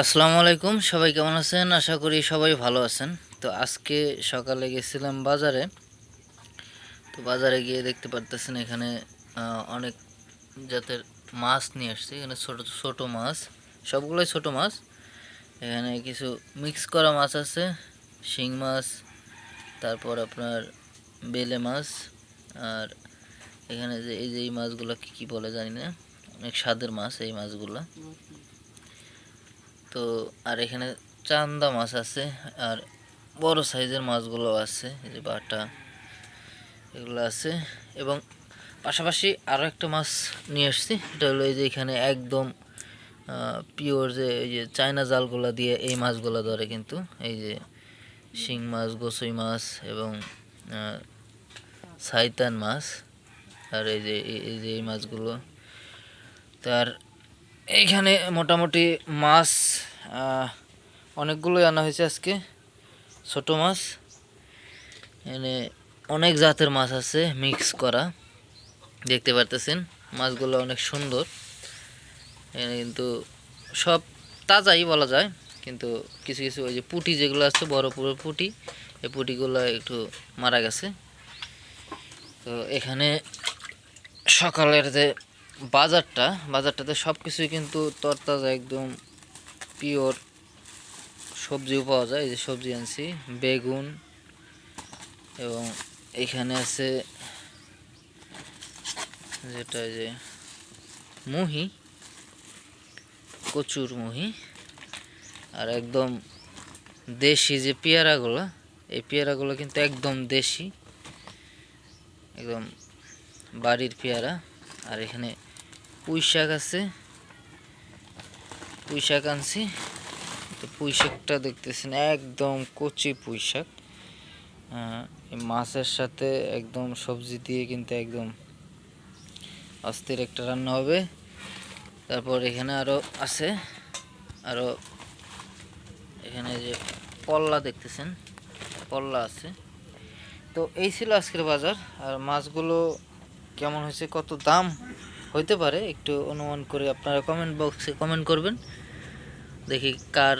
আসসালামু আলাইকুম, সবাই কেমন আছেন? আশা করি সবাই ভালো আছেন। তো আজকে সকালে গেছিলাম বাজারে। তো বাজারে গিয়ে দেখতে পারতেছেন এখানে অনেক জাতের মাছ নিয়ে আসছে। এখানে ছোট ছোট মাছ, সবগুলোই ছোট মাছ। এখানে কিছু মিক্স করা মাছ আছে, শিং মাছ, তারপর আপনার বেলে মাছ। আর এখানে যে এই মাছগুলো কি বলে জানি না, অনেক স্বাদের মাছ এই মাছগুলো। তো আর এখানে চান্দা মাছ আছে, আর বড় সাইজের মাছগুলো আছে, এই যে বাটা এগুলো আছে। এবং পাশাপাশি আরও একটা মাছ নিয়ে আসছি, এটা হলো এই যে এখানে একদম পিওর যে এই যে চায়না জালগুলা দিয়ে এই মাছগুলো ধরে, কিন্তু এই যে শিং মাছ, গোসই মাছ এবং সাইতান মাছ। আর এই যে এই মাছগুলো। তার এইখানে মোটামুটি মাছ অনেকগুলোই আনা হয়েছে আজকে, ছোট মাছ। এখানে অনেক জাতের মাছ আছে মিক্স করা, দেখতে পারতেছেন। মাছগুলো অনেক সুন্দর। এখানে কিন্তু সব তাজাই বলা যায়, কিন্তু কিছু কিছু ওই যে পুঁটি যেগুলো আছে, বড় বড় পুঁটি, এই পুঁটিগুলো একটু মারা গেছে। তো এখানে সকালের যে বাজারটাতে সব কিছুই কিন্তু তরতাজা, একদম পিওর সবজিও পাওয়া যায়। এই যে সবজি আনছি, বেগুন, এবং এখানে আছে যেটা যে মুহি, কচুর মুহি। আর একদম দেশি যে পেয়ারাগুলো, এই পেয়ারাগুলো কিন্তু একদম দেশি, একদম বাড়ির পেয়ারা। আর এখানে পুঁই শাক আছে, পুঁই শাক আনছি। তো পুঁই শাকটা দেখতেছেন একদম কচি পুঁই শাক। মাছের সাথে একদম সবজি দিয়ে কিন্তু একদম অস্থির একটা রান্না হবে। তারপর এখানে আরও আছে, আরও এখানে যে পল্লা দেখতেছেন, পল্লা আছে। তো এই ছিল আজকের বাজার। আর মাছগুলো কেমন হয়েছে, কত দাম হইতে পারে, একটু অনুমান করে আপনারা কমেন্ট বক্সে কমেন্ট করবেন। দেখি কার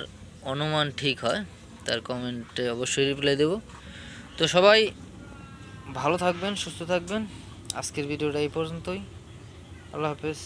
অনুমান ঠিক হয়, তার কমেন্টে অবশ্যই রিপ্লাই দেব। তো সবাই ভালো থাকবেন, সুস্থ থাকবেন। আজকের ভিডিওটা এই পর্যন্তই। আল্লাহ হাফেজ।